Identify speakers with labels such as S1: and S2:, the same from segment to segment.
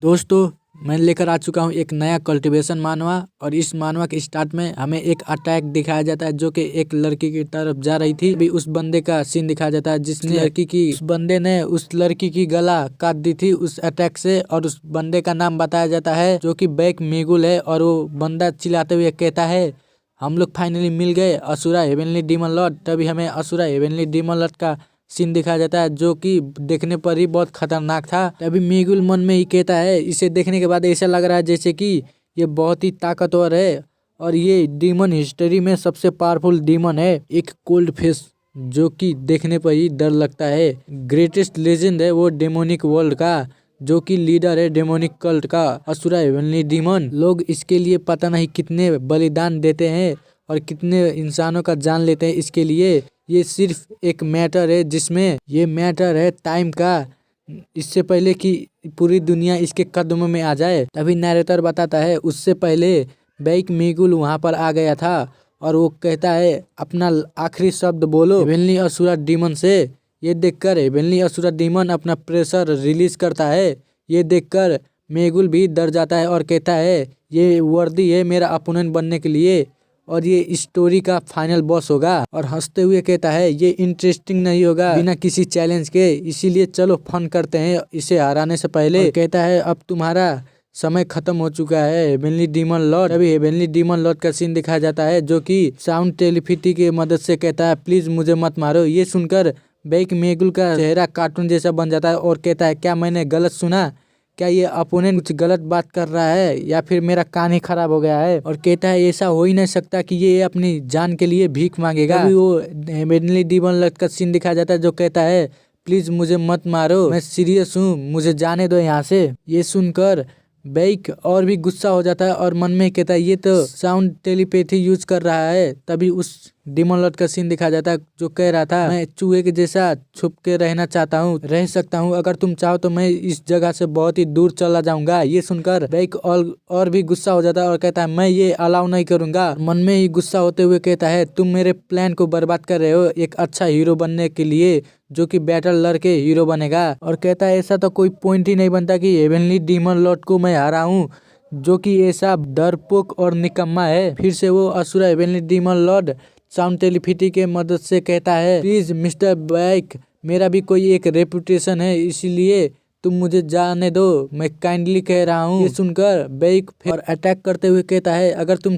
S1: दोस्तों मैं लेकर आ चुका हूँ एक नया कल्टीवेशन मानवा। और इस मानवा के स्टार्ट में हमें एक अटैक दिखाया जाता है जो कि एक लड़की की तरफ जा रही थी। अभी उस बंदे का सीन दिखाया जाता है जिसने लड़की की उस बंदे ने उस लड़की की गला काट दी थी उस अटैक से। और उस बंदे का नाम बताया जाता है जो कि बैक मेगुल है। और वो बंदा चिल्लाते हुए कहता है हम लोग फाइनली मिल गए असुरा हेवनली डीमन लॉर्ड। तभी हमें असुरा हेवनली डीमन लॉर्ड का सीन दिखाया जाता है जो कि देखने पर ही बहुत खतरनाक था। तभी मेगुल मन में ही कहता है, इसे देखने के बाद ऐसा लग रहा है जैसे कि ये बहुत ही ताकतवर है और ये डीमन हिस्ट्री में सबसे पावरफुल डीमन है। एक कोल्ड फेस जो कि देखने पर ही डर लगता है। ग्रेटेस्ट लेजेंड है वो डेमोनिक वर्ल्ड का जो कि लीडर है डेमोनिक कल्ट का असुरा हेवनली डीमन। लोग इसके लिए पता नहीं कितने बलिदान देते हैं और कितने इंसानों का जान लेते हैं इसके लिए। ये सिर्फ एक मैटर है जिसमें ये मैटर है टाइम का, इससे पहले कि पूरी दुनिया इसके कदमों में आ जाए। तभी नैरेटर बताता है उससे पहले बैक मेगुल वहां पर आ गया था और वो कहता है अपना आखिरी शब्द बोलो हेवनली असुरा डीमन से। ये देखकर हेवनली असुरा डीमन अपना प्रेशर रिलीज करता है। ये देखकर मेगुल भी डर जाता है और कहता है ये वर्दी है मेरा अपोनेंट बनने के लिए और ये स्टोरी का फाइनल बॉस होगा। और हंसते हुए कहता है ये इंटरेस्टिंग नहीं होगा बिना किसी चैलेंज के, इसीलिए चलो फन करते हैं इसे हराने से पहले। और कहता है अब तुम्हारा समय खत्म हो चुका है हेवनली डीमन लॉर्ड। अभी हेवनली डीमन लॉर्ड का सीन दिखाया जाता है जो कि साउंड टेलीपैथी की मदद से कहता है प्लीज मुझे मत मारो। ये सुनकर बैक मेगुल का चेहरा कार्टून जैसा बन जाता है और कहता है क्या मैंने गलत सुना, क्या ये अपोनेंट कुछ गलत बात कर रहा है या फिर मेरा कान ही खराब हो गया है। और कहता है ऐसा हो ही नहीं सकता कि ये अपनी जान के लिए भीख मांगेगा। अभी वो हेवनली डीमन लॉर्ड का सीन दिखाया जाता है जो कहता है प्लीज मुझे मत मारो, मैं सीरियस हूँ, मुझे जाने दो यहाँ से। ये सुनकर बैक और भी गुस्सा हो जाता है और मन में कहता है ये तो साउंड टेलीपैथी यूज कर रहा है। तभी उस डीमन लॉर्ड का सीन दिखाया जाता है जो कह रहा था मैं चूहे के जैसा छुप के रहना चाहता हूँ, रह सकता हूँ, अगर तुम चाहो तो मैं इस जगह से बहुत ही दूर चला जाऊंगा। ये सुनकर बैक और भी गुस्सा हो जाता है और कहता है मैं ये अलाउ नहीं करूंगा। मन में ही गुस्सा होते हुए कहता है तुम मेरे प्लान को बर्बाद कर रहे हो एक अच्छा हीरो बनने के लिए जो कि बैटल लड़के हीरो बनेगा। और कहता है ऐसा तो कोई पॉइंट ही नहीं बनता कि हेवनली डीमन लॉर्ड को मैं हराऊं जो कि ऐसा डरपोक और निकम्मा है। फिर से वो Asura heavenly demon lord sound telepathy के मदद से कहता है प्लीज मिस्टर बैक मेरा भी कोई एक रेपुटेशन है इसीलिए तुम मुझे जाने दो, मैं काइंडली कह रहा हूँ। ये सुनकर बैक फिर अटैक करते हुए कहता है अगर तुम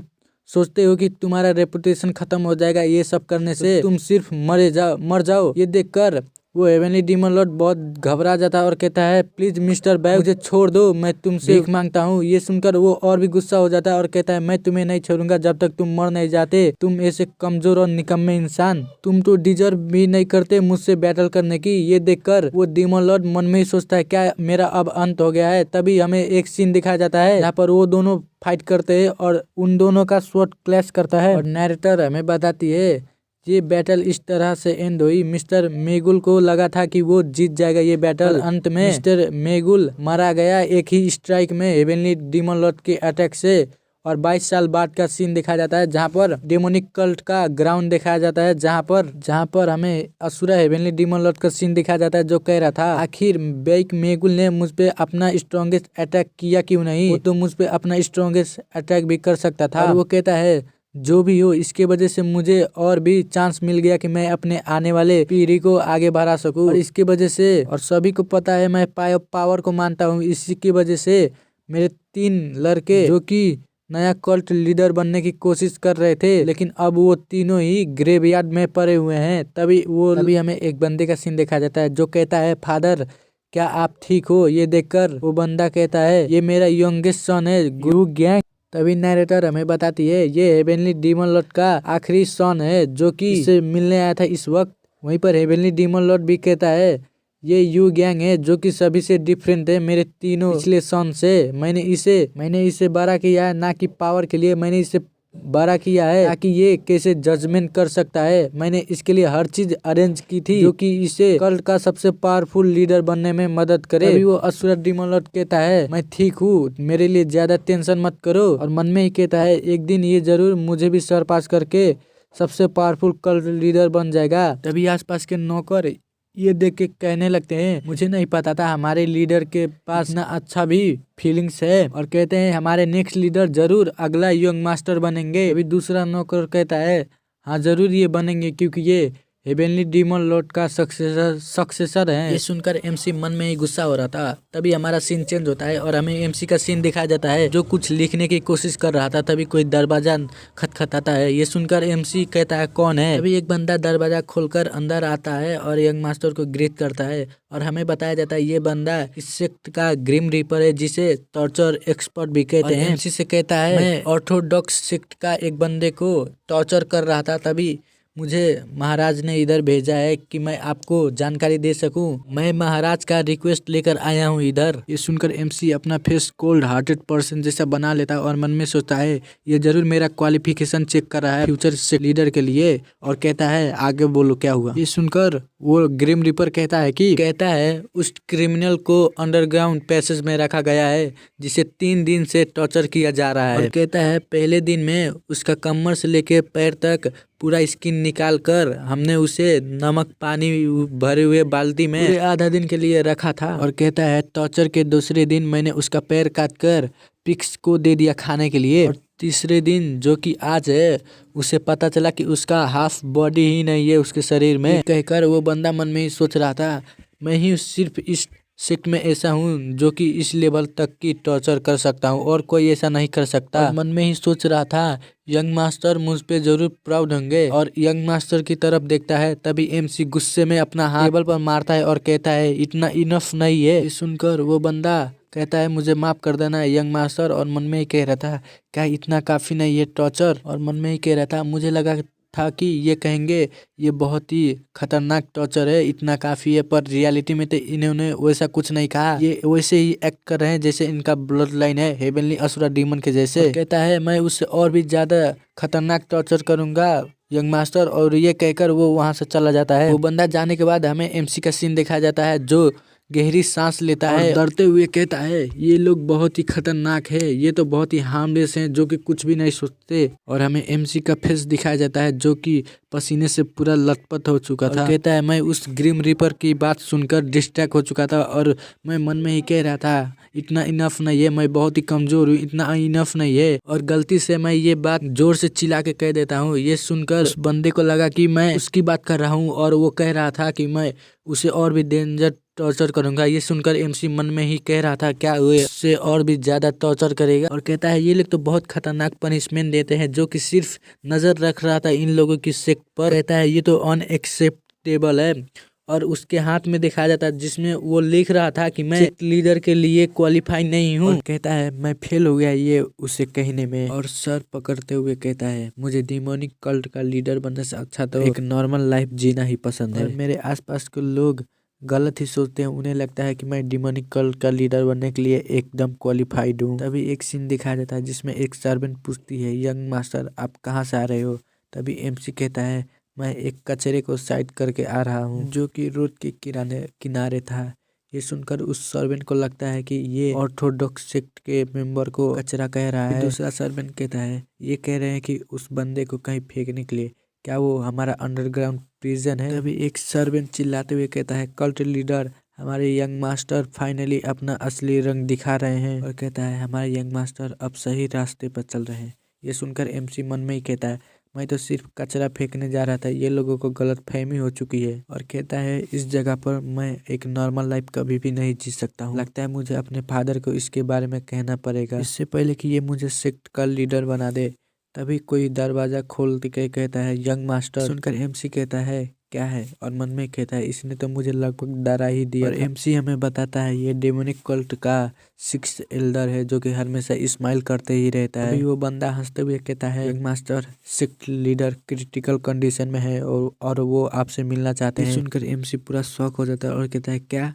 S1: सोचते हो कि तुम्हारा रेपुटेशन खत्म हो जाएगा ये सब करने से, तुम सिर्फ मर जाओ। ये देखकर वो हेवनली डीमन लॉर्ड बहुत घबरा जाता है और कहता है प्लीज मिस्टर बैक मुझे छोड़ दो, मैं तुमसे भीख मांगता हूँ। ये सुनकर वो और भी गुस्सा हो जाता है और कहता है मैं तुम्हें नहीं छोड़ूंगा जब तक तुम मर नहीं जाते, तुम ऐसे कमजोर और निकम्मे इंसान, तुम तो डिजर्व भी नहीं करते मुझसे बैटल करने की। ये देखकर वो डीमन लॉर्ड मन में ही सोचता है क्या मेरा अब अंत हो गया है। तभी हमें एक सीन दिखाया जाता है जहाँ पर वो दोनों फाइट करते हैं और उन दोनों का स्वॉर्ड क्लैश करता है। और नैरेटर हमें बताती है ये बैटल इस तरह से एंड हुई। मिस्टर मेगुल को लगा था कि वो जीत जाएगा ये बैटल, अंत में मिस्टर मेगुल मारा गया एक ही स्ट्राइक में हेवनली डीमन लॉर्ड के अटैक से। और 22 साल बाद का सीन दिखाया जाता है जहाँ पर डेमोनिक कल्ट का ग्राउंड दिखाया जाता है जहाँ पर हमें असुरा हेवनली डीमन लॉर्ड का सीन दिखाया जाता है जो कह रहा था आखिर बैक मेगुल ने मुझ पे अपना स्ट्रॉन्गेस्ट अटैक किया क्यों नहीं, वो तो मुझ पे अपना स्ट्रॉन्गेस्ट अटैक भी कर सकता था। और वो कहता है जो भी हो इसके वजह से मुझे और भी चांस मिल गया कि मैं अपने आने वाले पीढ़ी को आगे बढ़ा सकूं। और इसके वजह से और सभी को पता है मैं पावर को मानता हूं, इसी की वजह से मेरे 3 लड़के जो कि नया कल्ट लीडर बनने की कोशिश कर रहे थे लेकिन अब वो तीनों ही ग्रेवयार्ड में पड़े हुए हैं। तभी हमें एक बंदे का सीन देखा जाता है जो कहता है फादर क्या आप ठीक हो। ये देखकर वो बंदा कहता है ये मेरा यंगेस्ट सन है गुरु गैंग। तभी नैरेटर हमें बताती है ये हेवनली डीमन लॉर्ड का आखिरी सन है जो कि इससे मिलने आया था इस वक्त। वहीं पर हेवनली डीमन लॉर्ड भी कहता है ये यू गैंग है जो कि सभी से डिफरेंट है मेरे तीनों पिछले सन से। मैंने इसे बड़ा किया है ना कि पावर के लिए, मैंने इसे बड़ा किया है ताकि ये कैसे जजमेंट कर सकता है। मैंने इसके लिए हर चीज अरेंज की थी जो कि इसे कल्ट का सबसे पावरफुल लीडर बनने में मदद करे। अभी वो असुरा डीमन लॉर्ड कहता है मैं ठीक हूँ, मेरे लिए ज्यादा टेंशन मत करो। और मन में ही कहता है एक दिन ये जरूर मुझे भी सरपास करके सबसे पावरफुल कल्ट लीडर बन जाएगा। तभी आसपास के नौकर ये देख के कहने लगते हैं मुझे नहीं पता था हमारे लीडर के पास इतना अच्छा भी फीलिंग्स है, और कहते हैं हमारे नेक्स्ट लीडर जरूर अगला यंग मास्टर बनेंगे। अभी दूसरा नौकर कहता है हाँ जरूर ये बनेंगे क्योंकि ये हेवेनली डीमन लॉर्ड का सक्सेसर है। ये सुनकर एमसी मन में ही गुस्सा हो रहा था। तभी हमारा सीन चेंज होता है और हमें एमसी का सीन दिखाया जाता है जो कुछ लिखने की कोशिश कर रहा था। तभी कोई दरवाजा खटखटाता है। ये सुनकर एमसी कहता है कौन है। तभी एक बंदा दरवाजा खोलकर अंदर आता है और यंग मास्टर को ग्रीट करता है और हमें बताया जाता है ये बंदा इस सेक्ट का ग्रिम रीपर है जिसे टॉर्चर एक्सपर्ट भी कहते हैं। एमसी से कहता है मैं ऑर्थोडॉक्स सेक्ट का एक बंदे को टॉर्चर कर रहा था, तभी मुझे महाराज ने इधर भेजा है कि मैं आपको जानकारी दे सकूं। मैं महाराज का रिक्वेस्ट लेकर आया हूं इधर। ये सुनकर एमसी अपना फेस कोल्ड हार्टेड पर्सन जैसा बना लेता है और मन में सोचता है ये जरूर मेरा क्वालिफिकेशन चेक कर रहा है फ्यूचर से लीडर के लिए, और कहता है आगे बोलो क्या हुआ। ये सुनकर वो ग्रिम रिपर कहता है उस क्रिमिनल को अंडरग्राउंड पैसेज में रखा गया है जिसे 3 दिन से टॉर्चर किया जा रहा है। और कहता है पहले दिन में उसका कमर से लेके पैर तक पूरा स्किन निकाल कर हमने उसे नमक पानी भरे हुए बाल्टी में पूरे आधा दिन के लिए रखा था। और कहता है टॉर्चर के दूसरे दिन मैंने उसका पैर काट कर पिग्स को दे दिया खाने के लिए, और तीसरे दिन जो कि आज है उसे पता चला कि उसका हाफ बॉडी ही नहीं है उसके शरीर में। कहकर वो बंदा मन में ही सोच रहा था मैं ही सिर्फ इस सेक्ट में ऐसा हूँ जो कि इस लेवल तक की टॉर्चर कर सकता हूँ और कोई ऐसा नहीं कर सकता। मन में ही सोच रहा था यंग मास्टर मुझ पे जरूर प्राउड होंगे। और यंग मास्टर की तरफ देखता है तभी एमसी गुस्से में अपना हाथ टेबल पर मारता है और कहता है इतना इनफ नहीं है। सुनकर वो बंदा कहता है मुझे माफ कर देना यंग मास्टर, और मन में ही कह रहा था क्या इतना काफी नहीं है टॉर्चर। और मन में ही कह रहा था मुझे लगा था कि ये कहेंगे ये बहुत ही खतरनाक टॉर्चर है इतना काफी है, पर रियलिटी में तो इन्होंने वैसा कुछ नहीं कहा। ये वैसे ही एक्ट कर रहे हैं जैसे इनका ब्लड लाइन है हेवनली असुरा डीमन के जैसे। कहता है मैं उससे और भी ज्यादा खतरनाक टॉर्चर करूंगा यंग मास्टर, और ये कहकर वो वहां से चला जाता है। वो बंदा जाने के बाद हमें एमसी का सीन दिखाया जाता है जो गहरी सांस लेता है और डरते हुए कहता है ये लोग बहुत ही खतरनाक है, ये तो बहुत ही हार्मलेस हैं जो कि कुछ भी नहीं सोचते। और हमें एमसी का फेस दिखाया जाता है जो कि पसीने से पूरा लथपथ हो चुका था। कहता है मैं उस ग्रिम रीपर की बात सुनकर डिस्ट्रैक्ट हो चुका था और मैं मन में ही कह रहा था इतना इनफ नहीं है, मैं बहुत ही कमजोर हूँ, इतना इनफ नहीं है, और गलती से मैं ये बात जोर से चिल्ला के कह देता हूँ। ये सुनकर उस बंदे को लगा कि मैं उसकी बात कर रहा हूँ और वो कह रहा था कि मैं उसे और भी डेंजर टॉर्चर करूंगा। ये सुनकर एमसी मन में ही कह रहा था क्या हुए उससे और भी ज्यादा टॉर्चर करेगा। और कहता है ये लोग तो बहुत खतरनाक पनिशमेंट देते हैं जो कि सिर्फ नजर रख रहा था इन लोगों की सेक्ट पर। कहता है ये तो अनएक्सेप्टेबल है, और उसके हाथ में दिखाया जाता है जिसमें वो लिख रहा था कि मैं लीडर के लिए क्वालिफाई नहीं हूँ। कहता है मैं फेल हो गया ये उसे कहने में, और सर पकड़ते हुए कहता है मुझे डिमोनिक कल्ट का लीडर बनने से अच्छा तो एक नॉर्मल लाइफ जीना ही पसंद है। मेरे आसपास के लोग गलत ही सोचते हैं, उन्हें लगता है कि मैं डिमोनिक कल्ट का लीडर बनने के लिए एकदम क्वालिफाइड हूँ। तभी एक सीन दिखाया जाता है जिसमें एक सर्वेंट पूछती है यंग मास्टर आप कहाँ से आ रहे हो। तभी एमसी कहता है मैं एक कचरे को साइड करके आ रहा हूँ जो कि रोड के किनारे था। ये सुनकर उस सर्वेंट को लगता है कि ये ऑर्थोडॉक्स सेक्ट के मेंबर को कचरा कह रहा है। दूसरा सर्वेंट कहता है ये कह रहे हैं कि उस बंदे को कहीं फेंकने के लिए, क्या वो हमारा अंडरग्राउंड प्रिजन है। तभी एक सर्वेंट चिल्लाते हुए कहता है कल्ट लीडर हमारे यंग मास्टर फाइनली अपना असली रंग दिखा रहे हैं, और कहता है हमारे यंग मास्टर अब सही रास्ते पर चल रहे हैं। ये सुनकर एमसी मन में ही कहता है मैं तो सिर्फ कचरा फेंकने जा रहा था, ये लोगों को गलत फहमी हो चुकी है। और कहता है इस जगह पर मैं एक नॉर्मल लाइफ कभी भी नहीं जी सकता हूँ, लगता है मुझे अपने फादर को इसके बारे में कहना पड़ेगा इससे पहले कि ये मुझे सेक्ट का लीडर बना दे। तभी कोई दरवाजा खोल के कहता है यंग मास्टर। सुनकर एमसी कहता है क्या है, और मन में कहता है इसने तो मुझे लगभग डरा ही दिया। और एमसी हमें बताता है ये डेमोनिक कल्ट का 6th एल्डर है जो कि हमेशा स्माइल करते ही रहता है। अभी वो बंदा हंसते हुए कहता है young master sect leader critical condition में है और वो आपसे मिलना चाहते हैं। सुनकर एमसी पूरा शॉक हो जाता है और कहता है क्या।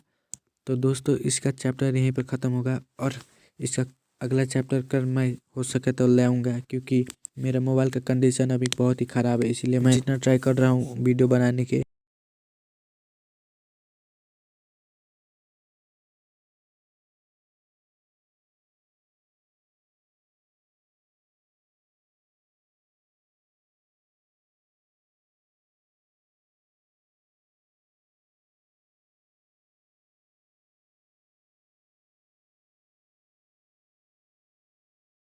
S1: तो दोस्तों इसका चैप्टर यहीं पर ख़त्म होगा, और इसका अगला चैप्टर कर मैं हो सके तो ले आऊँगा क्योंकि मेरा मोबाइल का कंडीशन अभी बहुत ही ख़राब है, इसीलिए मैं जितना ट्राई कर रहा हूँ वीडियो बनाने के।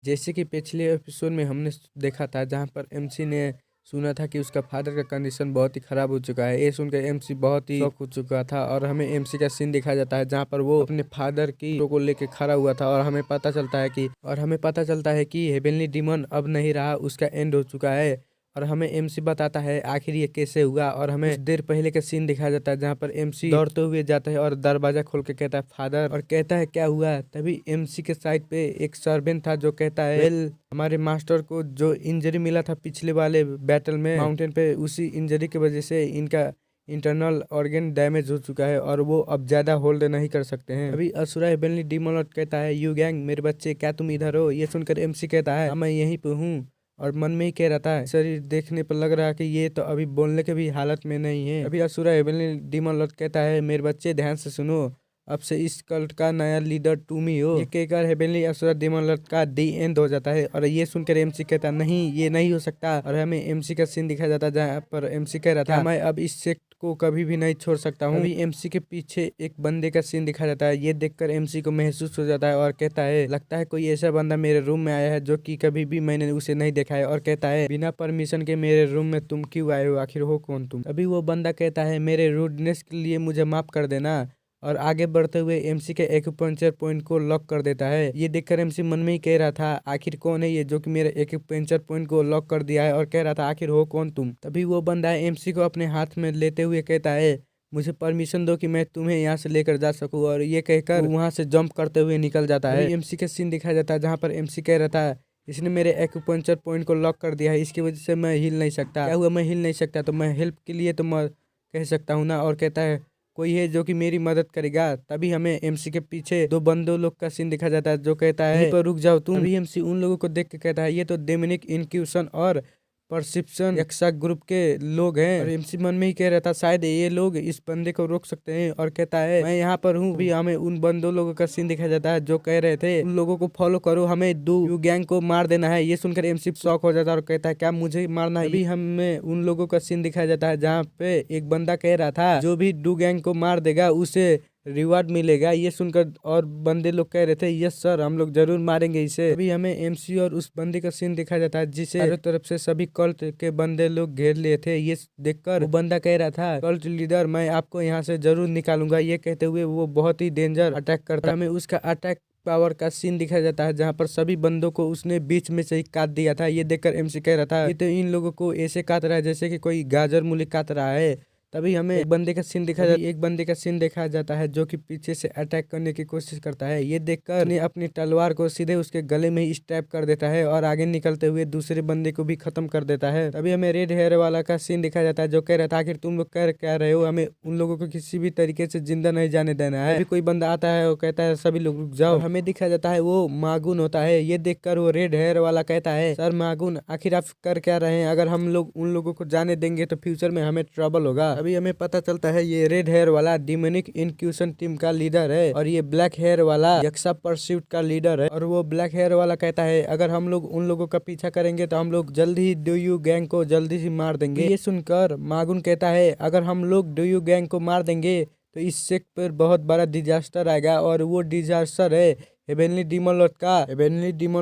S2: जैसे कि पिछले एपिसोड में हमने देखा था जहाँ पर एमसी ने सुना था कि उसका फादर का कंडीशन बहुत ही खराब हो चुका है। ये सुनकर एमसी बहुत ही शॉक हो चुका था और हमें एमसी का सीन दिखाया जाता है जहाँ पर वो अपने फादर की फोटो को लेके खड़ा हुआ था और हमें पता चलता है कि हेवनली डीमन अब नहीं रहा, उसका एंड हो चुका है। और हमें एमसी बताता है आखिर ये कैसे हुआ और हमें कुछ देर पहले का सीन दिखाया जाता है जहाँ पर एमसी दौड़ते हुए जाता है और दरवाजा खोल के कहता है फादर, और कहता है क्या हुआ। तभी एमसी के साइड पे एक सर्वेंट था जो कहता है वेल, हमारे मास्टर को जो इंजरी मिला था पिछले वाले बैटल में माउंटेन पे, उसी इंजरी की वजह से इनका इंटरनल ऑर्गन डैमेज हो चुका है और वो अब ज्यादा होल्ड नहीं कर सकते हैं। अभी असुरा हेवनली डीमन लॉर्ड कहता है यू गैंग, मेरे बच्चे क्या तुम इधर हो। ये सुनकर एमसी कहता है मैं यहीं पे हूँ, और मन में ही कह रहा था शरीर देखने पर लग रहा है कि ये तो अभी बोलने के भी हालत में नहीं है। अभी असुरा हेवनली डीमन लॉर्ड कहता है मेरे बच्चे ध्यान से सुनो, अब से इस कल्ट का नया लीडर तुम ही हो। ये कहकर हेवनली असुरा डीमन लॉर्ड का दी एंड हो जाता है। और ये सुनकर एमसी कहता नहीं, ये नहीं हो सकता। और हमें एमसी का सीन दिखाया जाता है जहाँ पर एमसी कह रहा था मैं अब इस सेक्ट को कभी भी नहीं छोड़ सकता हूँ। अभी एमसी के पीछे एक बंदे का सीन दिखाया जाता है। ये देखकर एमसी को महसूस हो जाता है और कहता है लगता है कोई ऐसा बंदा मेरे रूम में आया है जो कि कभी भी मैंने उसे नहीं देखा है। और कहता है बिना परमिशन के मेरे रूम में तुम क्यों आए हो, आखिर हो कौन तुम। अभी वो बंदा कहता है मेरे रूडनेस के लिए मुझे माफ कर देना, और आगे बढ़ते हुए एमसी के एक्यूपंक्चर पॉइंट को लॉक कर देता है। ये देखकर एमसी मन में ही कह रहा था आखिर कौन है ये जो कि मेरे एक्यूपंक्चर पॉइंट को लॉक कर दिया है, और कह रहा था आखिर हो कौन तुम। तभी वो बंदा एमसी को अपने हाथ में लेते हुए कहता है मुझे परमिशन दो कि मैं तुम्हें यहाँ से लेकर जा सकूं, और ये कहकर वहां से जंप करते हुए निकल जाता है। एमसी का सीन दिखाया जाता है जहाँ पर एमसी कह रहा था इसने मेरे एक्यूपंक्चर पॉइंट को लॉक कर दिया है, इसकी वजह से मैं हिल नहीं सकता। क्या हुआ, मैं हिल नहीं सकता तो मैं हेल्प के लिए तो मैं कह सकता हूँ ना। और कहता है कोई है जो कि मेरी मदद करेगा। तभी हमें एमसी के पीछे दो बंदों लोग का सीन दिखा जाता है जो कहता है पर रुक जाओ तुम। अभी एमसी उन लोगों को देख के कहता है ये तो डेमोनिक इनक्यूशन और परसिप्शन यक्षा ग्रुप के लोग हैं। और एमसी मन में ही कह रहा था शायद ये लोग इस बंदे को रोक सकते हैं, और कहता है मैं यहाँ पर हूँ। अभी हमें उन बंदों लोगों का सीन दिखाया जाता है जो कह रहे थे उन लोगों को फॉलो करो, हमें दो गैंग को मार देना है। ये सुनकर एमसी शॉक हो जाता है और कहता है क्या मुझे मारना है। अभी हमें उन लोगों का सीन दिखाया जाता है जहाँ पे एक बंदा कह रहा था जो भी डू गैंग को मार देगा उसे रिवार्ड मिलेगा। ये सुनकर और बंदे लोग कह रहे थे यस सर, हम लोग जरूर मारेंगे इसे। अभी हमें एमसी और उस बंदे का सीन दिखाया जाता है जिसे चारों तरफ से सभी कल्ट के बंदे लोग घेर लिए थे। ये देखकर वो बंदा कह रहा था कल्ट लीडर मैं आपको यहाँ से जरूर निकालूंगा। ये कहते हुए वो बहुत ही डेंजर अटैक करता है। हमें उसका अटैक पावर का सीन दिखाया जाता है जहाँ पर सभी बंदों को उसने बीच में से ही काट दिया था। ये देखकर एमसी कह रहा था ये तो इन लोगों को ऐसे काट रहा है जैसे कि कोई गाजर मूली काट रहा है। तभी हमें एक बंदे का सीन देखा जाता है जो कि पीछे से अटैक करने की कोशिश करता है। ये देखकर अपनी तलवार को सीधे उसके गले में ही स्टैब कर देता है और आगे निकलते हुए दूसरे बंदे को भी खत्म कर देता है। तभी हमें रेड हेयर वाला का सीन दिखाया जाता है जो कह रहा था आखिर तुम लोग कर क्या रहे हो, हमें उन लोगों को किसी भी तरीके से जिंदा नहीं जाने देना है। अभी कोई बंदा आता है और कहता है सभी लोग रुक जाओ। हमें दिखाया जाता है वो मागुन होता है। ये देखकर वो रेड हेयर वाला कहता है सर मागुन आखिर आप कर क्या रहे हैं, अगर हम लोग उन लोगों को जाने देंगे तो फ्यूचर में हमें ट्रबल होगा। अभी हमें पता चलता है ये रेड हेयर वाला डिमोनिक इनक्यूशन टीम का लीडर है और ये ब्लैक हेयर वाला यक्षा परस्यूट का लीडर है। और वो ब्लैक हेयर वाला कहता है अगर हम लोग उन लोगों का पीछा करेंगे तो हम लोग जल्दी ही डू गैंग को जल्दी ही मार देंगे। ये सुनकर मागुन कहता है अगर हम लोग डू गैंग को मार देंगे तो इस सेक्ट पर बहुत बड़ा डिजास्टर आएगा, और वो डिजास्टर है हेवनली डीमन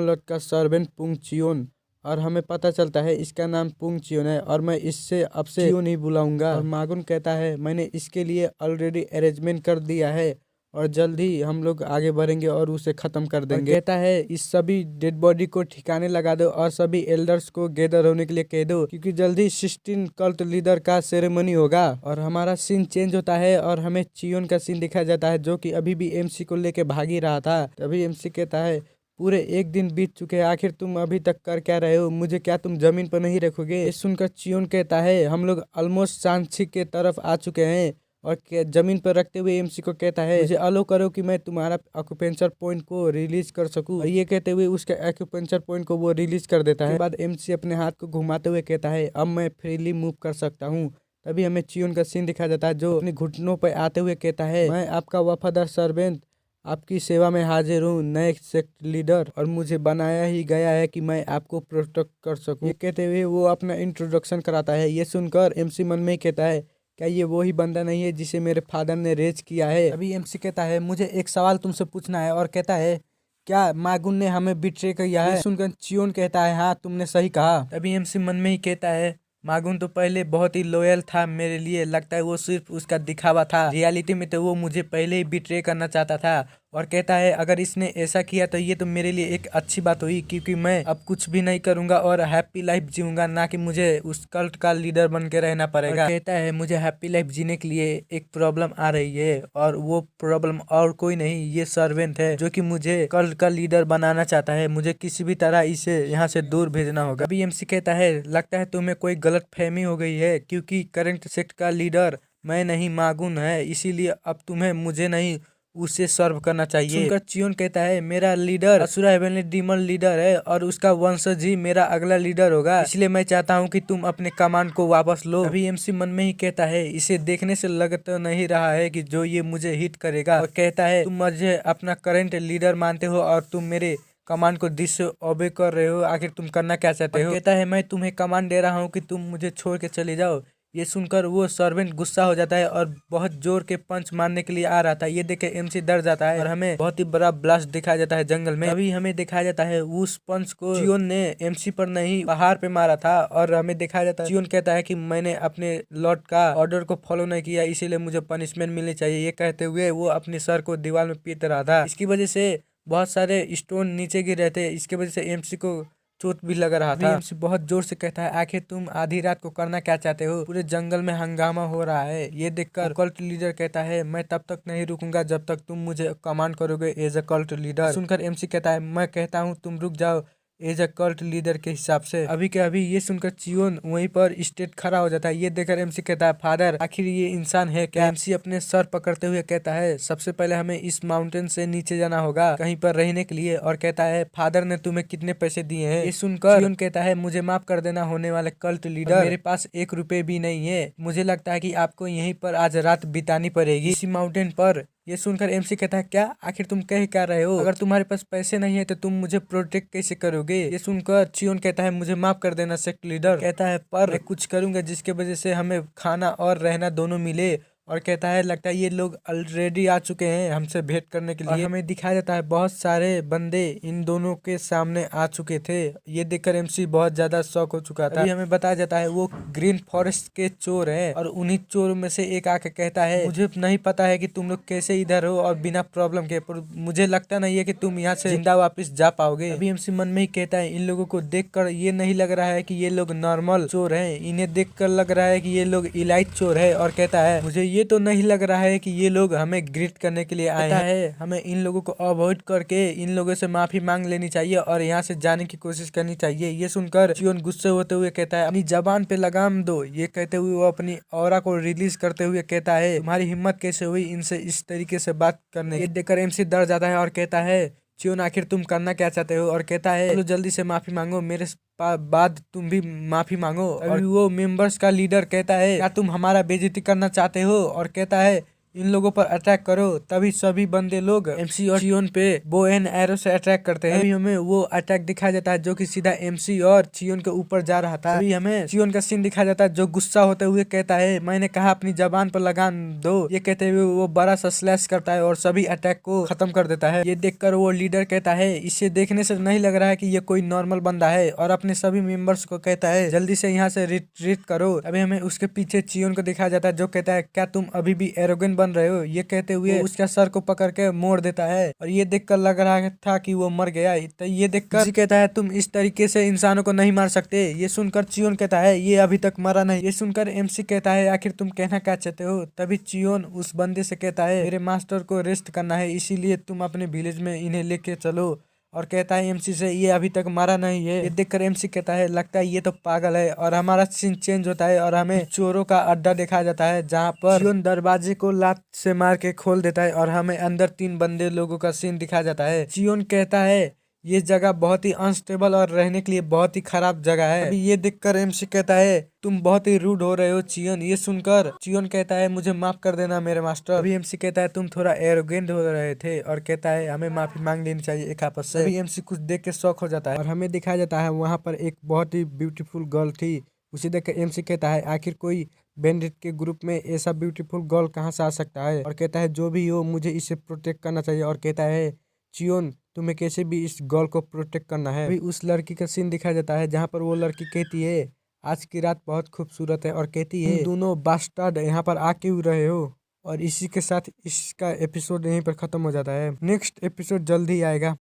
S2: लॉर्ड का सर्वेंट पुंगचियोन। और हमें पता चलता है इसका नाम पुंगचियोन है और मैं इससे अब से चियोन ही बुलाऊंगा। और मागुन कहता है मैंने इसके लिए ऑलरेडी अरेंजमेंट कर दिया है और जल्द ही हम लोग आगे बढ़ेंगे और उसे खत्म कर देंगे। कहता है इस सभी डेड बॉडी को ठिकाने लगा दो और सभी एल्डर्स को गैदर होने के लिए कह दो क्योंकि जल्दी 16 कल्ट लीडर का सेरेमनी होगा। और हमारा सीन चेंज होता है और हमें चियोन का सीन दिखाया जाता है जो कि अभी भी एमसी को लेके भाग ही रहा था। तभी एमसी कहता है पूरे एक दिन बीत चुके हैं, आखिर तुम अभी तक कर क्या रहे हो, मुझे क्या तुम जमीन पर नहीं रखोगे। ये सुनकर चियोन कहता है हम लोग ऑलमोस्ट सांची के तरफ आ चुके हैं, और जमीन पर रखते हुए एमसी को कहता है मुझे अलो करो कि मैं तुम्हारा एक्यूपेंचर पॉइंट को रिलीज कर सकूं। और ये कहते हुए उसके एक्यूपेंचर पॉइंट को वो रिलीज कर देता है। बाद एमसी अपने हाथ को घुमाते हुए कहता है अब मैं फ्रीली मूव कर सकता हूँ। तभी हमें चियोन का सीन दिखाया जाता है जो अपने घुटनों पर आते हुए कहता है मैं आपका वफादार सर्वेंट आपकी सेवा में हाजिर हूँ नए सेक्ट लीडर, और मुझे बनाया ही गया है कि मैं आपको प्रोटेक्ट कर सकूं। ये कहते हुए वो अपना इंट्रोडक्शन कराता है। ये सुनकर एमसी मन में कहता है क्या ये वही बंदा नहीं है जिसे मेरे फादर ने रेज किया है। अभी एमसी कहता है मुझे एक सवाल तुमसे पूछना है, और कहता है क्या मागुन ने हमें बिट्रे किया है? ये सुनकर चियोन कहता है हाँ तुमने सही कहा। तभी एमसी मन में ही कहता है मागुन तो पहले बहुत ही लॉयल था मेरे लिए, लगता है वो सिर्फ उसका दिखावा था, रियलिटी में तो वो मुझे पहले ही बिट्रे करना चाहता था। और कहता है अगर इसने ऐसा किया तो ये तो मेरे लिए एक अच्छी बात हुई, क्योंकि मैं अब कुछ भी नहीं करूंगा और हैप्पी लाइफ जीऊंगा, ना कि मुझे उस कल्ट का लीडर बन के रहना पड़ेगा। कहता है मुझे हैप्पी लाइफ जीने के लिए एक प्रॉब्लम आ रही है, और वो प्रॉब्लम और कोई नहीं, ये सर्वेंट है जो कि मुझे कल्ट का लीडर बनाना चाहता है। मुझे किसी भी तरह इसे यहाँ से दूर भेजना होगा। अभी एमसी कहता है लगता है तुम्हें कोई गलत फहमी हो गई है, क्योंकि करंट सेक्ट का लीडर मैं नहीं मागुन है, इसीलिए अब तुम्हें मुझे नहीं उसे सर्व करना चाहिए। सुनकर चियोन कहता है मेरा leader Asura heavenly demon leader है और उसका वंशज ही मेरा अगला लीडर होगा, इसलिए मैं चाहता हूँ कि तुम अपने कमांड को वापस लो। अभी एमसी मन में ही कहता है इसे देखने से लग तो नहीं रहा है कि जो ये मुझे हिट करेगा, और कहता है तुम मुझे अपना करंट लीडर मानते हो और तुम मेरे कमांड को डिसओबे कर रहे हो, आखिर तुम करना क्या चाहते हो? कहता है मैं तुम्हें कमांड दे रहा हूँ कि तुम मुझे छोड़ के चले जाओ। ये सुनकर वो सर्वेंट गुस्सा हो जाता है और बहुत जोर के पंच मारने के लिए आ रहा था। ये देख के एमसी डर जाता है और हमें बहुत ही बड़ा ब्लास्ट दिखाया जाता है जंगल में। अभी हमें दिखाया जाता है उस पंच को चियोन ने एमसी पर नहीं पहाड़ पे मारा था, और हमें दिखाया जाता है चियोन कहता है कि मैंने अपने लॉर्ड का ऑर्डर को फॉलो नहीं किया, इसीलिए मुझे पनिशमेंट मिलनी चाहिए। ये कहते हुए वो अपने सर को दीवार में पीट रहा था। इसकी वजह से बहुत सारे स्टोन नीचे गिर रहे थे, इसकी वजह से एमसी को चोट भी लग रहा था। एमसी बहुत जोर से कहता है आखिर तुम आधी रात को करना क्या चाहते हो? पूरे जंगल में हंगामा हो रहा है। ये देखकर कल्ट लीडर कहता है मैं तब तक नहीं रुकूंगा जब तक तुम मुझे कमांड करोगे एज अ कल्ट लीडर। सुनकर एमसी कहता है मैं कहता हूँ तुम रुक जाओ एज अ कल्ट लीडर के हिसाब से। अभी के अभी ये सुनकर चियोन वहीं पर स्टेट खड़ा हो जाता है। ये देखकर एमसी कहता है फादर आखिर ये इंसान है क्या? एमसी अपने सर पकड़ते हुए कहता है सबसे पहले हमें इस माउंटेन से नीचे जाना होगा कहीं पर रहने के लिए, और कहता है फादर ने तुम्हें कितने पैसे दिए हैं? ये सुनकर चियोन कहता है मुझे माफ कर देना होने वाले कल्ट लीडर, मेरे पास 1 रुपए भी नहीं है। मुझे लगता है कि आपको यहीं पर आज रात बितानी पड़ेगी इसी माउंटेन पर। ये सुनकर एमसी कहता है क्या आखिर तुम कह क्या रहे हो? अगर तुम्हारे पास पैसे नहीं है तो तुम मुझे प्रोटेक्ट कैसे करोगे? ये सुनकर चियोन कहता है मुझे माफ कर देना सेक्ट लीडर। कहता है पर मैं कुछ करूंगा जिसके वजह से हमें खाना और रहना दोनों मिले, और कहता है लगता है ये लोग ऑलरेडी आ चुके हैं हमसे भेंट करने के लिए। और हमें दिखाया जाता है बहुत सारे बंदे इन दोनों के सामने आ चुके थे। ये देखकर एमसी बहुत ज्यादा शॉक हो चुका था। अभी हमें बताया जाता है वो ग्रीन फॉरेस्ट के चोर हैं, और उन्हीं चोरों में से एक आके कहता है मुझे नहीं पता है कि तुम लोग कैसे इधर हो और बिना प्रॉब्लम के, पर मुझे लगता नहीं है कि तुम यहाँ से जिंदा वापस जा पाओगे। अभी एमसी मन में ही कहता है इन लोगों को देखकर ये नहीं लग रहा है कि ये लोग नॉर्मल चोर हैं, इन्हें देखकर लग रहा है कि ये लोग इलाइट चोर है। और कहता है मुझे ये तो नहीं लग रहा है कि ये लोग हमें ग्रीट करने के लिए आए हैं। हमें इन लोगों को अवॉइड करके इन लोगों से माफी मांग लेनी चाहिए और यहाँ से जाने की कोशिश करनी चाहिए। ये सुनकर चियोन गुस्से होते हुए कहता है अपनी जबान पे लगाम दो। ये कहते हुए वो अपनी ऑरा को रिलीज करते हुए कहता है तुम्हारी हिम्मत कैसे हुई इनसे इस तरीके से बात करने? ये देखकर एमसी डर जाता है और कहता है चियोन आखिर तुम करना क्या चाहते हो? और कहता है चलो जल्दी से माफी मांगो, मेरे बाद तुम भी माफी मांगो। और वो मेंबर्स का लीडर कहता है क्या तुम हमारा बेइज्जती करना चाहते हो? और कहता है इन लोगों पर अटैक करो। तभी सभी बंदे लोग एमसी और चियोन पे बो एंड एरो से अटैक करते हैं। अभी हमें वो अटैक दिखाया जाता है जो कि सीधा एमसी और चियोन के ऊपर जा रहा था। अभी हमें चियोन का सीन दिखाया जाता है जो गुस्सा होते हुए कहता है मैंने कहा अपनी जबान पर लगाम दो। ये कहते हुए वो बड़ा सा स्लैश करता है और सभी अटैक को खत्म कर देता है। ये देखकर वो लीडर कहता है इसे देखने से नहीं लग रहा है कि ये कोई नॉर्मल बंदा है, और अपने सभी मेंबर्स को कहता है जल्दी से यहाँ से रिट्रीट करो। अभी हमें उसके पीछे चियोन को दिखाया जाता है जो कहता है क्या तुम अभी भी एरोगेंट बन रहे हो? ये कहते हुए उसका सर को पकड़ के मोड़ देता है, और ये देखकर लग रहा था कि वो मर गया। तो ये देखकर कहता है तुम इस तरीके से इंसानों को नहीं मार सकते। ये सुनकर चियोन कहता है ये अभी तक मरा नहीं। ये सुनकर एमसी कहता है आखिर तुम कहना क्या चाहते हो? तभी चियोन उस बंदे से कहता है मेरे मास्टर को रेस्ट करना है, इसीलिए तुम अपने विलेज में इन्हें लेके चलो। और कहता है एमसी से ये अभी तक मारा नहीं है। ये देखकर एमसी कहता है लगता है ये तो पागल है। और हमारा सीन चेंज होता है और हमें चोरों का अड्डा दिखाया जाता है जहाँ पर चियोन दरवाजे को लात से मार के खोल देता है और हमें अंदर 3 बंदे लोगों का सीन दिखाया जाता है। चियोन कहता है ये जगह बहुत ही अनस्टेबल और रहने के लिए बहुत ही खराब जगह है। अभी ये देखकर एमसी कहता है तुम बहुत ही रूड हो रहे हो चियोन। ये सुनकर चियोन कहता है मुझे माफ कर देना मेरे मास्टर। अभी एमसी कहता है तुम थोड़ा एरोगेंट हो रहे थे, और कहता है हमें माफी मांग लेनी चाहिए एक आपस से। अभी एमसी कुछ देख के शौक हो जाता है और हमें दिखाया जाता है वहाँ पर एक बहुत ही ब्यूटीफुल गर्ल थी। उसे देख कर एमसी कहता है आखिर कोई बैंडिट के ग्रुप में ऐसा ब्यूटीफुल गर्ल कहाँ से आ सकता है? और कहता है जो भी हो मुझे इसे प्रोटेक्ट करना चाहिए। और कहता है चियोन तुम्हें कैसे भी इस गर्ल को प्रोटेक्ट करना है। अभी उस लड़की का सीन दिखाया जाता है जहाँ पर वो लड़की कहती है आज की रात बहुत खूबसूरत है और कहती है तुम दोनों बास्टर्ड यहाँ पर आ क्यों रहे हो। और इसी के साथ इसका एपिसोड यहीं पर खत्म हो जाता है। नेक्स्ट एपिसोड जल्द ही आएगा।